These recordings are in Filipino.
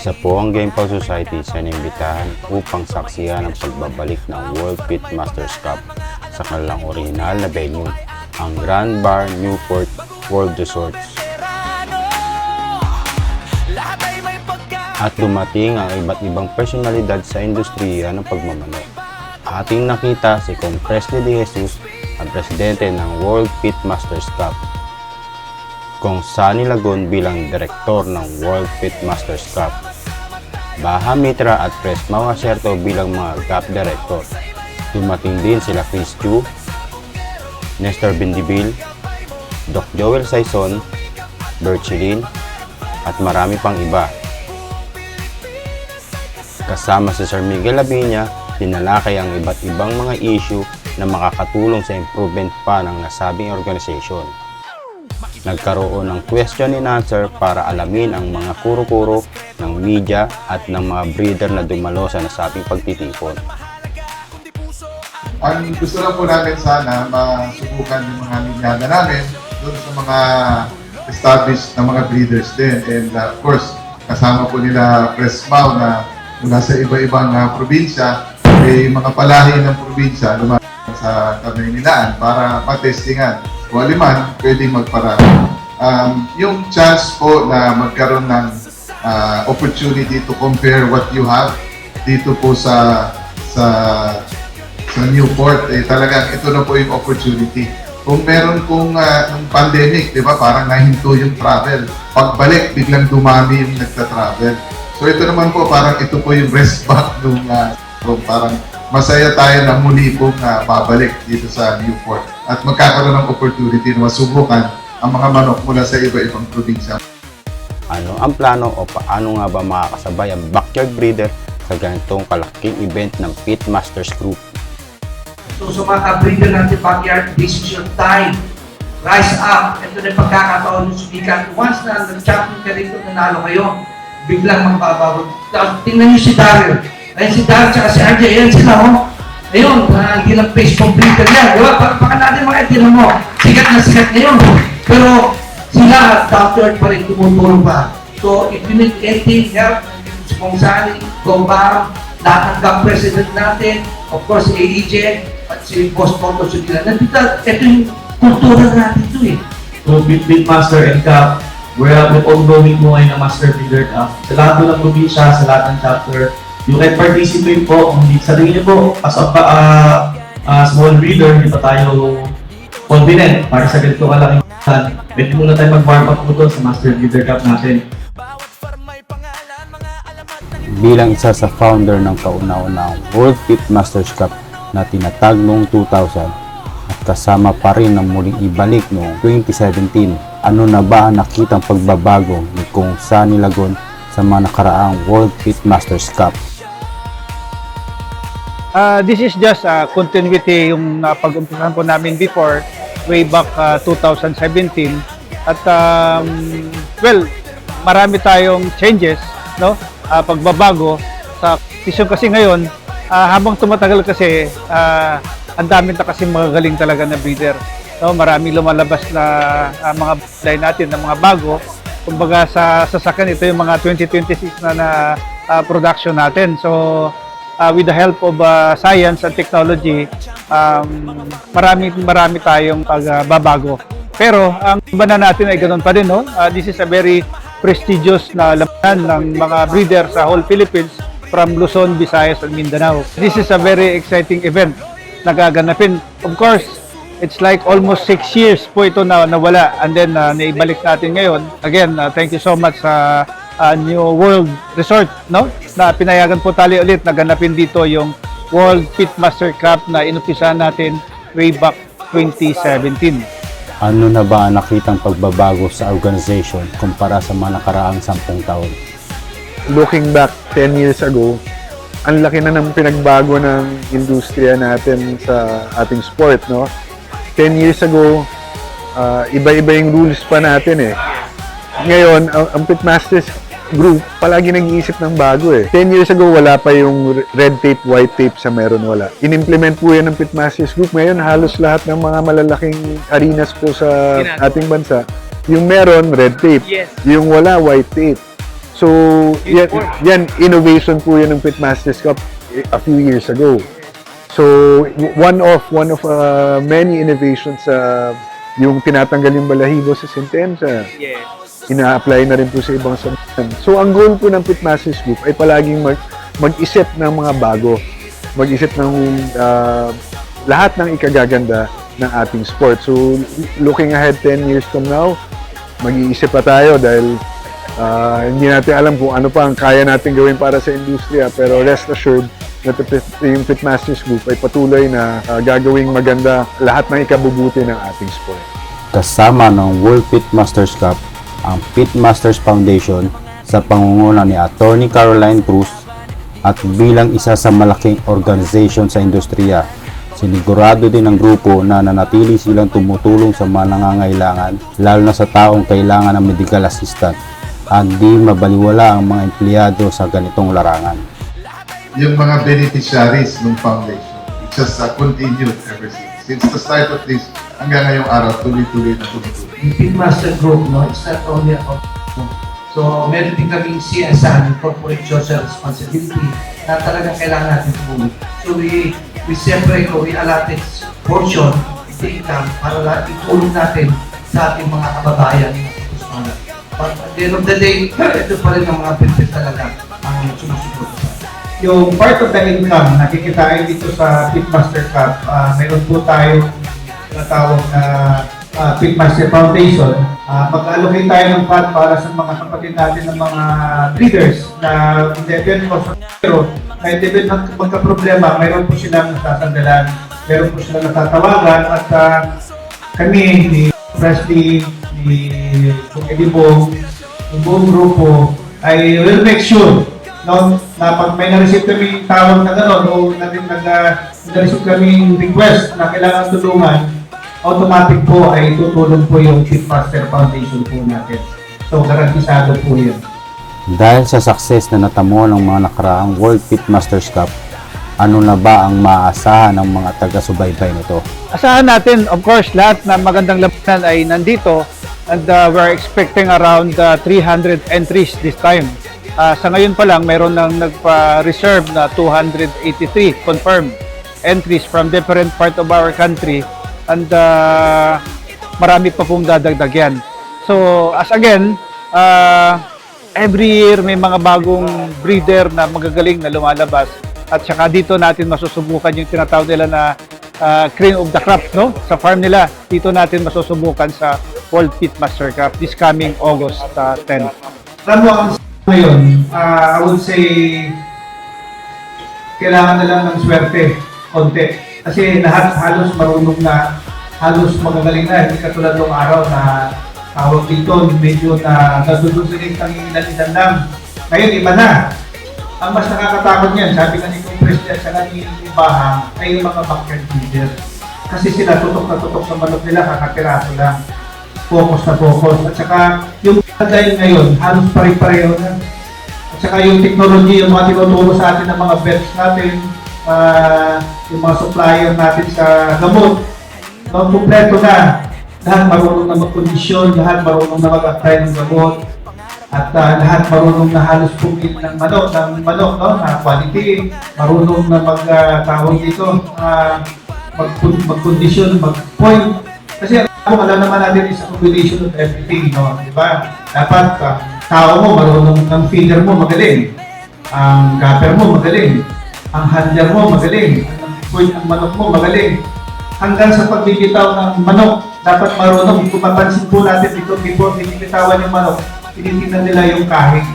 Isa po ang Gamepal Society sa inimbitahan upang saksiyan ang pagbabalik ng World Pitmasters Cup sa kanilang orihinal na venue, ang Grand Bar Newport World Resorts. At dumating ang iba't ibang personalidad sa industriya ng pagmamano. Ating nakita si Kong Presley De Jesus, ang presidente ng World Pitmasters Cup. Kong Sunny Lagon bilang direktor ng World Pitmasters Cup. Baha Mitra at Pres Mau Acerto bilang mga cup director. Dumating din sila Chris Chu, Nestor Bindibil, Doc Joel Saison, Berchilin, at marami pang iba. Kasama si Sir Miguel Laviña, tinalakay ang iba't ibang mga issue na makakatulong sa improvement pa ng nasabing organization. Nagkaroon ng question and answer para alamin ang mga kuro-kuro ng media at ng mga breeder na dumalo sa nasabing pagtitipon. Ang gusto lang po namin sana masubukan yung mga linyada namin doon sa mga established na mga breeders din. And of course, kasama po nila Pres Mau na mula sa iba-ibang probinsya, may mga palahi ng probinsya lumalabas sa Kamaynilaan para matestingan. Kung aliman, pwedeng magparami. Yung chance po na magkaroon ng opportunity to compare what you have dito po sa Newport, talagang ito na po yung opportunity. Kung meron pong ng pandemic, di ba, parang nahinto yung travel. Pagbalik, biglang dumami yung nagta-travel. So ito naman po, parang ito po yung rest back nung parang masaya tayo na muli pong babalik dito sa Newport at magkakaroon ng opportunity na masubukan ang mga manok mula sa iba-ibang probinsya. Ano ang plano o paano nga ba makakasabay ang backyard breeder sa ganitong kalaking event ng Pitmasters Group? So sa mga breeder natin backyard, this is your time. Rise up. Ito na yung pagkakataon ng sumikat. Once na nag-champion ka rito, nanalo kayo, biglang magbabago. Tingnan niyo si Daryl. Ayun si Daryl at si RJ, ayan sila, oh. Ayun, hindi lang Facebook breeder yan. Diba? Baka natin mga itinan mo, sikat na sikat ngayon. Pero sila, doctor pa rin tumutulong pa. So, if you need anything, help, kung saan, go back, lahat ng GAP president natin, of course, si AEJ, at si Boss Toto Sudila. Nandito, ito yung kultura natin ito eh. So, Pitmaster and CAP, we're ongoing mo ngayon ng Master Breeder Cup. Sa lahat po ng probinsya, sa lahat ng chapter, you can participate po. Kung sa tingin niyo po, as a small breeder, hindi pa tayo confident para sa ganito kalaking pwede muna tayo mag-warm up po sa Master Breeder Cup natin. Bilang isa sa founder ng kauna-unahang World Pitmasters Cup na tinatag noong 2000 at kasama pa rin ng muling ibalik noong 2017, ano na ba ang nakitang pagbabago ni Kong Sunny Lagon sa mga nakaraang World Pitmasters Cup? This is just a continuity yung pag-umpisahan po namin before, way back 2017. At well, marami tayong changes, no? Pagbabago sa competition kasi ngayon, habang tumatagal kasi, ang dami na kasi magagaling talaga na breeder. No? Marami lumalabas na mga buday natin, na mga bago. Kumbaga sa sasakyan, ito yung mga 2026 na production natin. So, with the help of science and technology, marami tayong pagbabago. Pero ang iba na natin ay ganoon pa rin, no? This is a very prestigious na labanan ng mga breeder sa whole Philippines from Luzon, Visayas, and Mindanao. This is a very exciting event na gaganapin. Of course, it's like almost 6 years po ito na nawala, and then naibalik natin ngayon. Again, thank you so much sa New World Resort, no? Na pinayagan po tayo ulit na ganapin dito yung World Pitmaster Cup na inumpisahan natin way back 2017. Ano na ba ang nakitang pagbabago sa organization kumpara sa mga nakaraang 10 taon? Looking back 10 years ago, ang laki na ng pinagbago ng industriya natin sa ating sport, no? 10 years ago, iba-iba yung rules pa natin eh. Ngayon, ang Pitmasters Group palagi nag-iisip ng bago eh. 10 years ago, wala pa yung red tape, white tape sa meron wala. In-implement po yan ng Pitmasters Group. Ngayon, halos lahat ng mga malalaking arenas po sa ating bansa, yung meron, red tape. Yes. Yung wala, white tape. So, yan innovation po yan ng Pitmasters Cup a few years ago. So, one of many innovations yung tinatanggal yung balahibo sa sentensa. Ina-apply na rin po sa ibang sambahan. So, ang goal po ng Pitmasters Group ay palaging mag-isip ng mga bago. Mag-isip ng lahat ng ikagaganda ng ating sport. So, looking ahead 10 years from now, mag-iisip pa tayo dahil hindi natin alam kung ano pa ang kaya natin gawin para sa industriya. Pero rest assured na yung Pitmasters Group ay patuloy na gagawing maganda lahat ng ikabubuti ng ating sport. Kasama ng World Pitmasters Cup, ang Pitmasters Foundation sa pangunguna ni Attorney Caroline Cruz at bilang isa sa malaking organization sa industriya, sinigurado din ng grupo na nanatili silang tumutulong sa mga nangangailangan, lalo na sa taong kailangan ng medical assistant, at di mabaliwala ang mga empleyado sa ganitong larangan. Yung mga beneficiaries ng foundation, it just continued ever since the start of this hanggang ngayong araw, tuloy-tuloy na tumutulong. Yung Pitmaster Group, no, it's not only about so, meron din kaming CSR, Corporate Social Responsibility, na talagang kailangan natin tumulong. So, we separate or we allotted portion of the income para itulong natin sa ating mga kababayan na kapuspana. But at the end of the day, ito pa rin ang mga benefit talaga ang sumusunod. Yung part of the income nakikitain dito sa Pitmaster Cup, meron po tayo natawag na Pitmaster Foundation. Mag-allocate tayo ng fund para sa mga kapatid natin ng mga breeders na in-event ko sa pero na in-event magka-problema, mayroon po silang nasasandalan, mayroon po silang natatawagan at kami, ni Presley, ni Kung Edibong, yung buong grupo ay will make sure no, na pag may na-receive kami tawag na gano'n o na-receive kami request na kailangan tulungan, automatic po ay tutulong po yung Pitmaster Foundation po natin. So, garantisado po yun. Dahil sa success na natamo ng mga nakaraang World Pitmasters Cup, ano na ba ang maaasahan ng mga taga-subaybay nito? Asahan natin, of course, lahat na magandang labanan ay nandito and we're expecting around 300 entries this time. Sa ngayon pa lang, mayroon nang nagpa-reserve na 283 confirmed entries from different part of our country and marami pa pong dadagdag yan. So, as again, every year may mga bagong breeder na magagaling na lumalabas at saka dito natin masusubukan yung tinatawag nila na cream of the crop, no? Sa farm nila, dito natin masusubukan sa World Pitmaster Cup this coming August 10. Alam mo, ang ngayon, I would say, kailangan na lang ng swerte, konti. Kasi lahat halos marunong na, halos magagaling na. Hindi katulad ng araw na tawag dito, medyo na nadudusin ang ilan-ilan lang. Ngayon, iba na. Ang mas nakakatakot niyan, sabi nga ni Kong President sa kanina Bahang, ay yung mga backyard breeders. Kasi sila tutok na tutok sa manok nila, kakapiraso lang. Focus na focus. At saka yung dahil ngayon, halos pare-pareho na. At saka yung technology, yung mga tinuturo sa atin ng mga vets natin, yung mga supplier natin sa gamot, kompleto na. Lahat marunong na mag-kondisyon, lahat marunong na mag-apply ng gamot, at lahat marunong na halos pumili ng manok, no? Na quality, marunong na mag-tawag dito, mag-kondisyon, mag-point. Kasi alam naman natin is a combination of everything, no? Di ba? Dapat tao mo, marunong ang feeder mo, magaling. Ang gapper mo, magaling. Ang handler mo, magaling. Ang point ng manok mo, magaling. Hanggang sa pagbibitaw ng manok, dapat marunong. Kung mapansin po natin dito, before binibitawan yung manok, tinitingnan nila yung kahig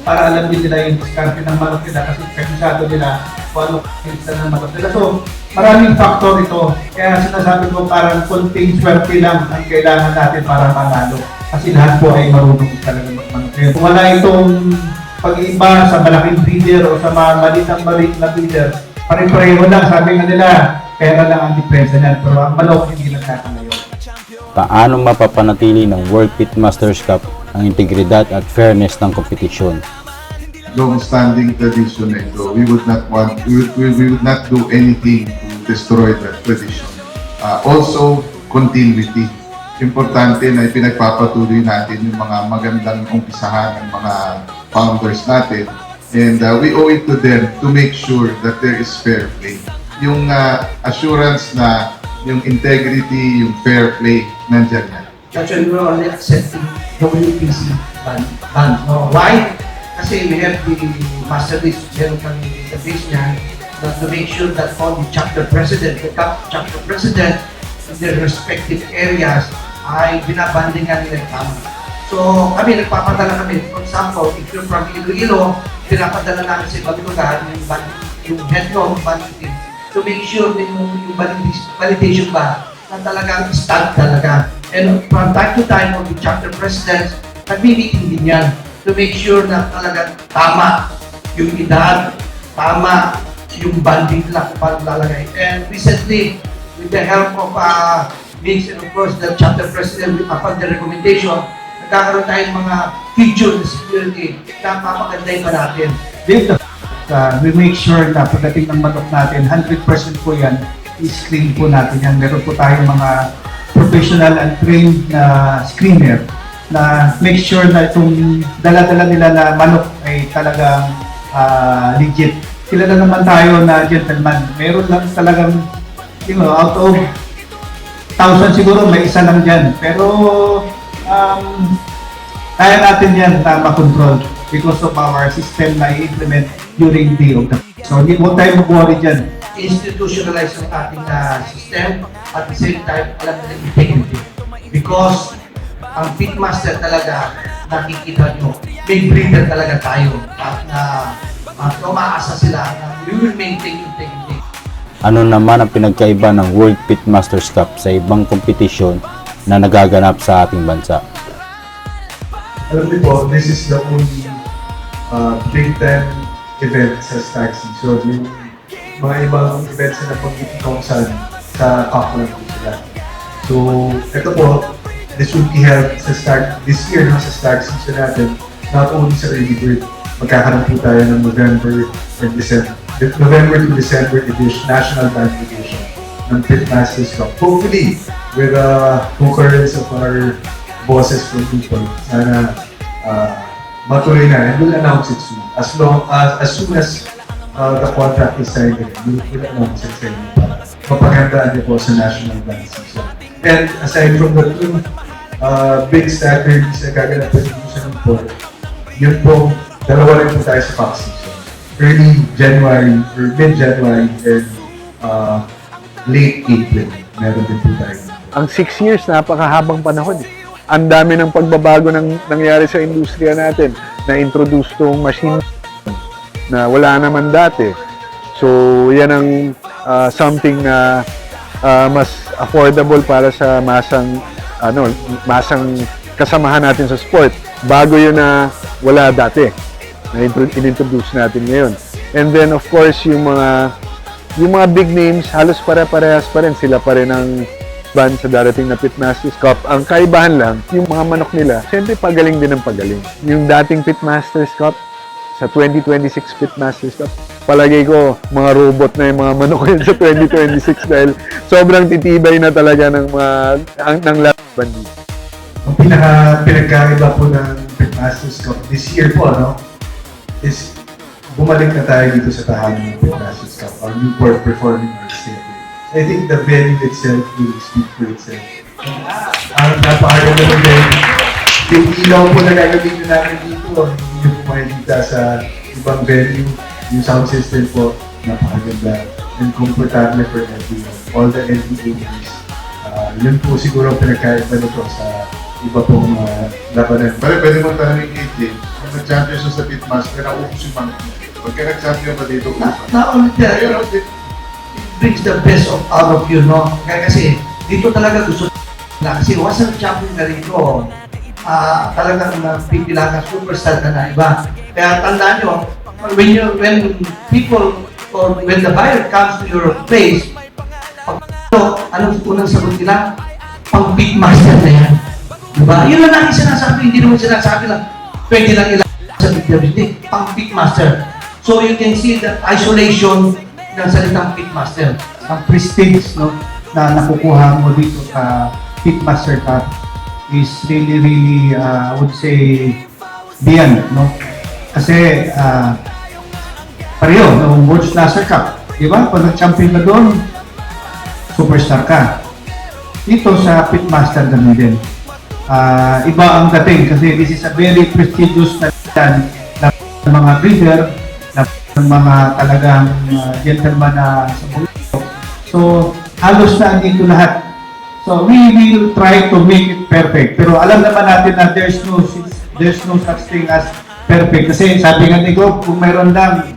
para alam din nila yung diskarte ng manok nila kasi kabisado nila kung ano kinsa ng manok nila. So, maraming faktor ito. Kaya sinasabi ko parang konting swerte lang ang kailangan natin para manalo. Kasi lahat po ay marunong talaga magmanok. Kung wala itong pag-iba sa malaking breeder o sa mga maliit na breeder, pare-pareho lang. Sabi nga nila, pera lang ang diferensya niyan. Pero ang manok hindi lang natin ngayon. Paano mapapanatili ng World Pitmasters Cup ang integridad at fairness ng kompetisyon? Long-standing tradition na ito. We would not do anything to destroy that tradition. Also, continuity. Importante na ipinagpapatuloy natin yung mga magandang umpisahan ng mga founders natin. And we owe it to them to make sure that there is fair play. Yung assurance na yung integrity, yung fair play, nandyan yan. Actually, we're only accepting WPC band. No? Why? Kasi we have the master list, meron kami database niya to make sure that all the chapter president, the chapter president in their respective areas ay binabandingan nila yung tama. So, kami, nagpapadala kami. For example, if you're from Iloilo, pinapadala namin sa ibang lugar yung head ng banding team to make sure din yung validation ba na talagang stud talaga. And from time to time, the chapter presidents, nag-meeting din yan to make sure na talagang tama yung edad, tama yung banding nila kung paano lalagay. And recently, with the help of Vince and of course the chapter president upon the recommendation, nagkakaroon tayong mga feature na security na papagandahin pa natin. Dito, we make sure na pagdating ng manok natin, 100% po yan, i-screen po natin yan. Meron po tayong mga professional and trained na screener na make sure na itong dala-dala nila na manok ay talagang legit. Kilala naman tayo na gentleman. Meron lang talagang, out of 1,000 siguro, may isa lang dyan. Pero, kaya natin yan na makontrol because of our system na i-implement during the So, hindi mo tayo mag-worry dyan. Institutionalize ang ating system at the same time, alam nila integrity. Because ang pitmaster talaga, nakikita nyo, big breeder talaga tayo. At umaasa sila na we will maintain integrity. Ano naman ang pinagkaiba ng World Pitmasters Cup sa ibang kompetisyon na nagaganap sa ating bansa? Alam niyo po, this is the only big time event sa stag season. Yung mga ibang events na napag-ipon sa cup lang po sila. So, ito po, this will be held sa stag, this year sa stag season natin, not only sa early bird. Magkakaroon po tayo ng November to December edition, national band edition ng Pitmasters Cup. Hopefully, with the concurrence of our bosses from people, sana matuloy na, and we'll announce it soon. As soon as the contract is signed, we'll announce it sa inyo para mapagandaan niyo po sa national band season. And aside from the two big standards na gaganapin dito sa Newport, yun po, dalawa rin po tayo sa Fox season. Early January or mid-January and late April, meron din po tayo. Ang 6 years, napakahabang panahon. Ang dami ng pagbabago nangyari sa industriya natin. Na-introduce tong machine na wala naman dati. So, yan ang something na mas affordable para sa masang kasamahan natin sa sport. Bago yun na wala dati na in-introduce natin ngayon. And then, of course, yung mga big names, halos pare-parehas pa rin. Sila pa rin ang band sa darating na Pitmasters Cup. Ang kaibahan lang, yung mga manok nila, siyempre pagaling din ang pagaling. Yung dating Pitmasters Cup, sa 2026 Pitmasters Cup, palagay ko, mga robot na yung mga manok yun sa 2026 dahil sobrang titibay na talaga ng laban dito. Ang pinagkaiba po ng Pitmasters Cup this year po, is bumalik na tayo dito sa tahanan ng Pitmasters Cup, our Newport Performing Arts Theater. I think the venue itself will speak for itself. Napakaganda ng venue. Yung ilaw po na gagamitin natin dito, hindi nyo po makikita sa ibang venue. Yung sound system po, napakaganda and comfortable for everyone. All the LEDs. Yun po siguro pinagkaiba nito sa iba pong labanan. Pwede mo tanongin kay Jay, kung nag-champion siya sa Pitmaster, naubos yung manok niya. Pagka nag-champion ka dito, ubos. Not only that, it brings the best of out of you, no? Kaya kasi, dito talaga gusto na. Kasi once nag-champion ka rito, talagang pipila ka, superstar ka na iba. Kaya tandaan nyo, when people, or when the buyer comes to your place, anong unang sagot nila? Pang Pitmaster na yan. Diba? Yun lang natin sinasabi, hindi naman sinasabi lang, pwede lang ilang sa Pitmaster, pang Pitmaster. So you can see the isolation ng salitang Pitmaster. Ang prestige na nakukuha mo dito sa Pitmaster Cup is really, I would say, beyond, Kasi pareho, noong World Slasher Cup, di ba? Pag nag-champion ka doon, superstar ka. Dito sa Pitmaster ganun din. Iba ang dating kasi this is a very prestigious na ng mga breeder, ng mga talagang gentleman na sa mundo. So, halos na andito lahat. So, we will try to make it perfect. Pero alam naman natin na there's no such thing as perfect. Kasi sabi nga ni ko, kung mayroon lang,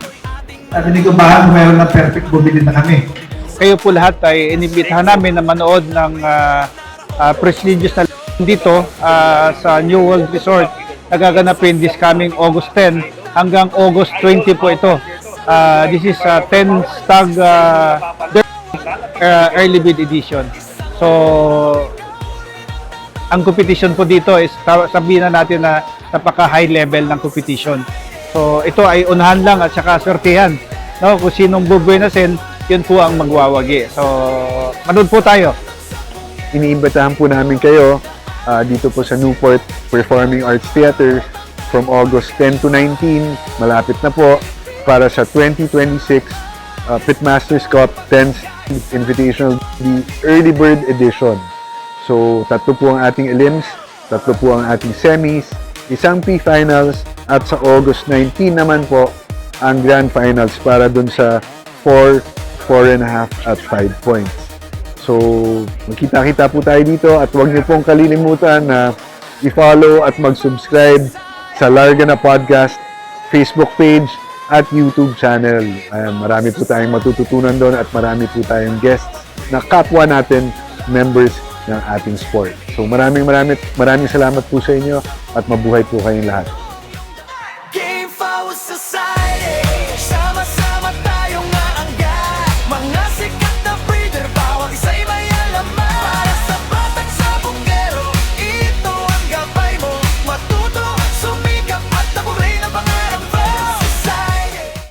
sabi ni ko, kung mayroon lang perfect, bumili na kami. Kayo po lahat ay inibitahan namin na manood ng prestigious na dito sa New World Resort. Nagaganapin this coming August 10 hanggang August 20 po ito. This is 10 Stag Early Bid Edition. So, ang competition po dito is sabihin na natin na napaka-high level ng competition. So, ito ay unahan lang at saka swertihan. No? Kung sinong bubuenasin, yun po ang magwawagi. So, manood po tayo. Iniimbitahan po namin kayo dito po sa Newport Performing Arts Theater from August 10 to 19. Malapit na po para sa 2026 Pitmasters Cup 10th Invitational, the Early Bird Edition. So, 3 po ang ating elims, 3 po ang ating semis, 1 P-finals, at sa August 19 naman po ang Grand Finals para dun sa 4, 4.5 at 5 points. So, magkita-kita po tayo dito at huwag niyo pong kalilimutan na i-follow at mag-subscribe sa Larga na Podcast Facebook page at YouTube channel. Marami po tayong matututunan doon at marami po tayong guests na kapwa natin, members ng ating sport. So maraming salamat po sa inyo at mabuhay po kayong lahat.